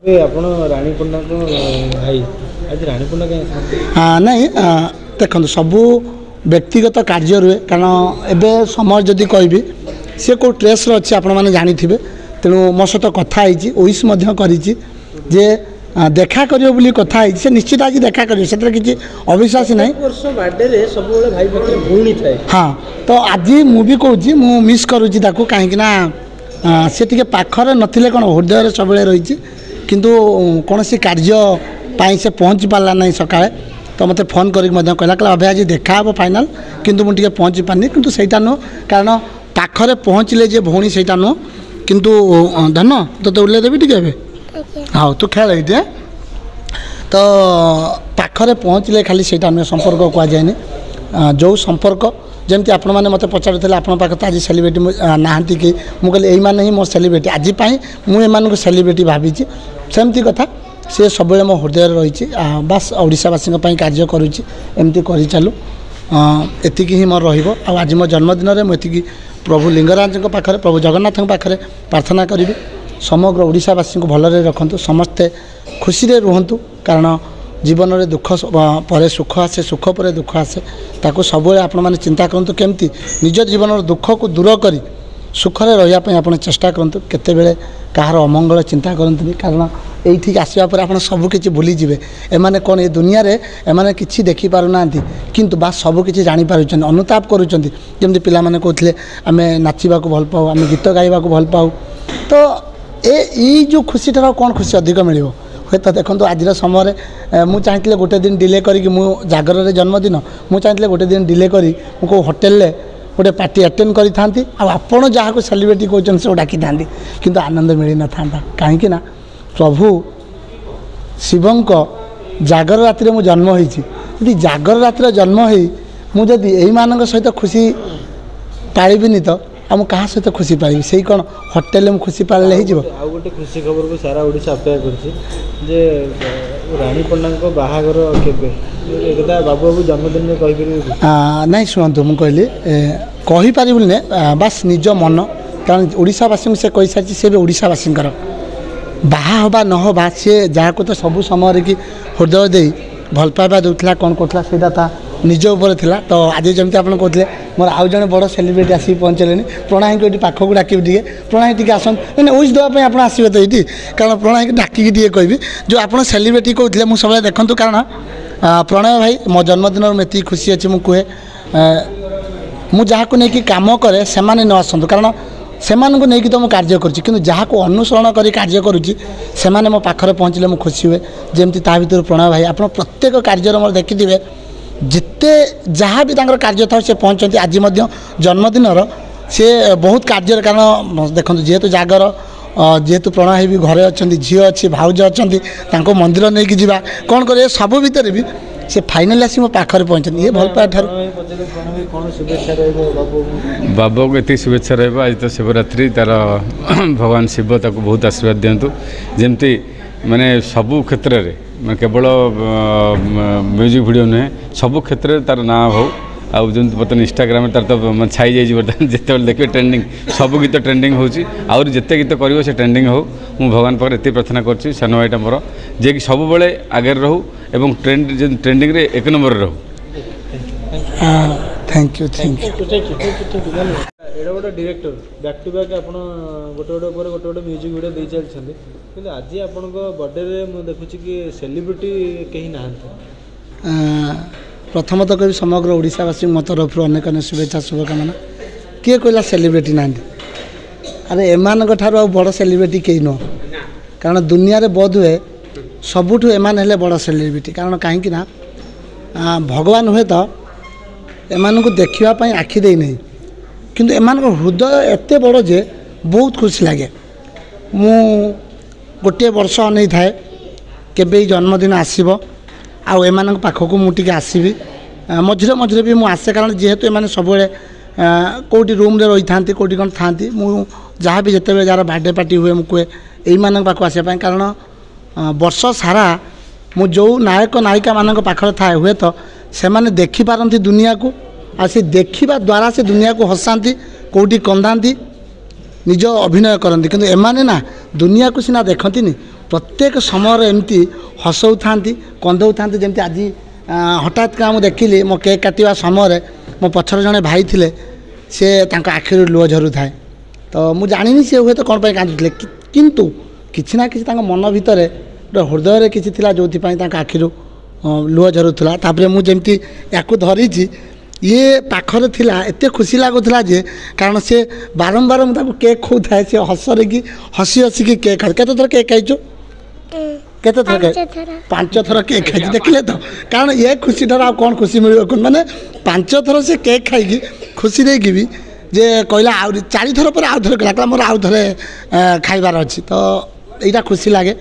राणीपंडा भाई आज राणीपंडा नहीं देखो सबू व्यक्तिगत कार्य रुए कारण एवं समय जदि कहबी सी कौ ट्रेस अच्छे आपण मैंने जानी थे तेणु मो सहित कथी ओइस जे देखा करियो बोली कथा से निश्चित आज देखा करियो से किसी अविश्वास नहीं बर्थडे सब भाई पाखे भूणी थाए हाँ तो आज मुझे कहूँ मु मिस करुँची कहीं से टे पाखर नथिले कौन हृदय सब रही किंतु कौन सी कार्य से पहुँची पारा ना सकाଳେ तो मत फोन करके कहला अभय आज देखा हे फाइनाल किंतु मुझे पहुँची पारनी किंतु सहीटा नुह कारण पाखरे पहुँचले जे भौणी सहीटा नुह किंतु धन तो उल्ले देवी टे हाँ तू खेल ये तो पाखरे पहुँचले खाली सहीटा नुह संपर्क कहुए जो संपर्क जमती आपण मैंने मत पचारे आपण पाखे तो आज सेलिब्रिटी नहांती कि मुझे यही मैंने ही मो सेलिब्रिटी आज मुझे सेलिब्रिटी भावी सेमती कथा सी सब मो हृदय रही बास ओडावासी कार्य करुँची एमती कर चलू एति ही मोर आज मो जन्मदिन में मुझे प्रभु लिंगराज पाखे प्रभु जगन्नाथ पाखे प्रार्थना करी समग्र ओडावासी को भलरे रखु समस्ते खुशी रे रुहतु कारण जीवन में दुख पर सुख आसे सुख पर दुख आसे ताको सब आपण मैंने चिंता करूँ केमती निज जीवन दुख को दूर कर सुखरे रही आप चेष्टा करूँ केते कहार अमंगल चिंता करते कारण ये आसवा पर आप सबकि भूलीजे एमाने कौन ये दुनिया रे एमाने किछि देखि पारु नांती किंतु बास सबकि जानीपार अनुताप करुँच पिलाने कहते आम नाचवा को भल पाऊ आम गीत गाइबा को भल पाऊ तो ये जो खुशी ठार कौन खुशी अधिक मिल हे तो देखो आज समय मुझे चाहिए गोटे दिन डिले करी जागर जन्मदिन मुझे चाहिए गोटे दिन डिले करी मो होटेल गोटे पार्टी अटेंड करी थांती आपण जहाँ को सेलिब्रिटी कहते से डाकी था किंतु आनंद मिल न था कहीं ना प्रभु शिवं जागर राति मु जन्म होती जागर रातिर जन्म हो मुझे यही मान सहित खुशी पाइबिनी तो आ क्या सहित खुशी पाइबी से कौन होटेल में खुशी पाले हो गोटे खुशी खबर को सारा ओडिशा अपेक्षा कर राणी पंडा बाहागर केदा बाबू बाबू जन्मदिन में कही नहीं शुणु मुझे कहली कहीपर ना बास निज मन कारण ओडावासी को से कही सारी से भी ओडावासी बाहा हवा न हवा सी जहाँ को तो सब समय कि हृदय दे भल पाइबा दूसरा कौन कहला से था निज उपर था तो आज जमी आप कहते मोर आउ जड़े बड़ सेलिब्रिटी आसिक पहुँचले प्रणय को ये पाखक डाक टे प्रणय टी आसन मैंने ओइस देवाई आप आसवे तो ये कारण प्रणय डाकिकी टे कहि जो आप सेलिब्रिटी कहते मुझे सब देखूँ कारण प्रणय भाई मो जन्मदिन में एति खुशी अच्छी मुझे मुझे जहाँ को लेकिन कम कै से न आसतु कारण से नहीं तो मुझे कार्य करूँ जहाँ को अनुसरण कर कार्य करुँची से मो पाखरे पहुँचले मुझे खुशी हुए जमी ता भर प्रणय भाई आप प्रत्येक कार्य मोर देखिथे जिते जहाँ भी कार्य था से पहुँचती आज जन्मदिन सी बहुत कार्य कारण देखो जेहेतु जागर जेहेतु प्रणय भी घरे अच्छा झी अच्छी भाउज अच्छा मंदिर नहीं कि जावा कौन कर सब भितर भी से फाइनाल आसी मो पाखरे पहुँचती ये भल पाए ठार बाबू को ये शुभेच्छा रहा आज तो शिवरात्रि तार भगवान शिव ताको बहुत आशीर्वाद दिंतु जमती माने सबू क्षेत्र में केवल म्यूजिक वीडियो नुहे सबू क्षेत्र तार ना हो आउ जो बर्तमान इंस्टाग्राम तार तो छाई जाइए बर्तमान जिते देखिए ट्रेंडिंग सब गीत ट्रेंडिंग होर जिते गीत कर से ट्रेंडिंग हो मु भगवान पाखे ये प्रार्थना कर सान भाईटा मोर जे कि सब बेले आगे रहू एवं ट्रेंडिंग रे एक नंबर रहू थैंक यू एडा गोटे डायरेक्टर बैक टू बैक आप गोटे गोटे म्यूजिक वीडियो दे चलते कि आज आपण बर्थडे मुझे देखुची कि सेलिब्रिटी कहीं ना प्रथमत कह समग्र ओडावासी मो तरफ अनेक अनेक शुभेच्छा शुभकामना किए कहला सेलिब्रिटी ना अरे एमान ठार बड़ सेलिब्रिटी कहीं नुह कारण दुनिया रे बोध हुए सबुठू एमान हेले बड़ सेलिब्रिटी कारण कहीं ना भगवान हुए तो एमान को देखापी आखि दे नहीं किंतु एमान हृदय एते बड़ जे बहुत खुशी लगे मु गोटे वर्ष अनै थाए केबे जन्मदिन आसीबो आउ एमान पाखक मुझे आसबि मझे मझे भी मुझे आसे कारण जेहेतु एम सब कौटी रूम रे रही था कौटी कौन था जहाँ भी जिते जार बर्थडे पार्टी हुए मुझे यही मान पाक आसपा कारण वर्ष सारा मु जो नायक नायिका मान पाखे थाए हुए तो से देखिपारती दुनिया को आ से देखा द्वारा से दुनिया को हसाती कौटी कंदाती निज अभिनय करती किंतु एमाने ना दुनिया को सीना देखती प्रत्येक समय एमती हसौता कंदौता जमी आज हठात का मुझे देखिली मो केक काटा समय मो पछर जड़े भाई थे सी आखिर लुह झरू थाए तो मुझे जानी सी हुए तो कौन पर कांदुले किंतु किसी ना किसी मन भितर हृदय किसी जो आखिर लुह झरुला तापर मुझे या धरी ये पाखरे थिला एते खुशी लगुला जे कारण से बारंबार मुझे केक खाऊ थाए सी हसरे कि हसी हसी की केक खाए केते थर केक खाइचो केते थर 5 थर केक खाई देखले तो कारण ये खुशी ठार कौन खुशी मिल माने 5 थर से केक खाई खुशी दे कि भी जे कहला आ 4 थर पर आउ थर कहला मोर आउ थरे खाइबार अछि तो एटा खुशी लागे।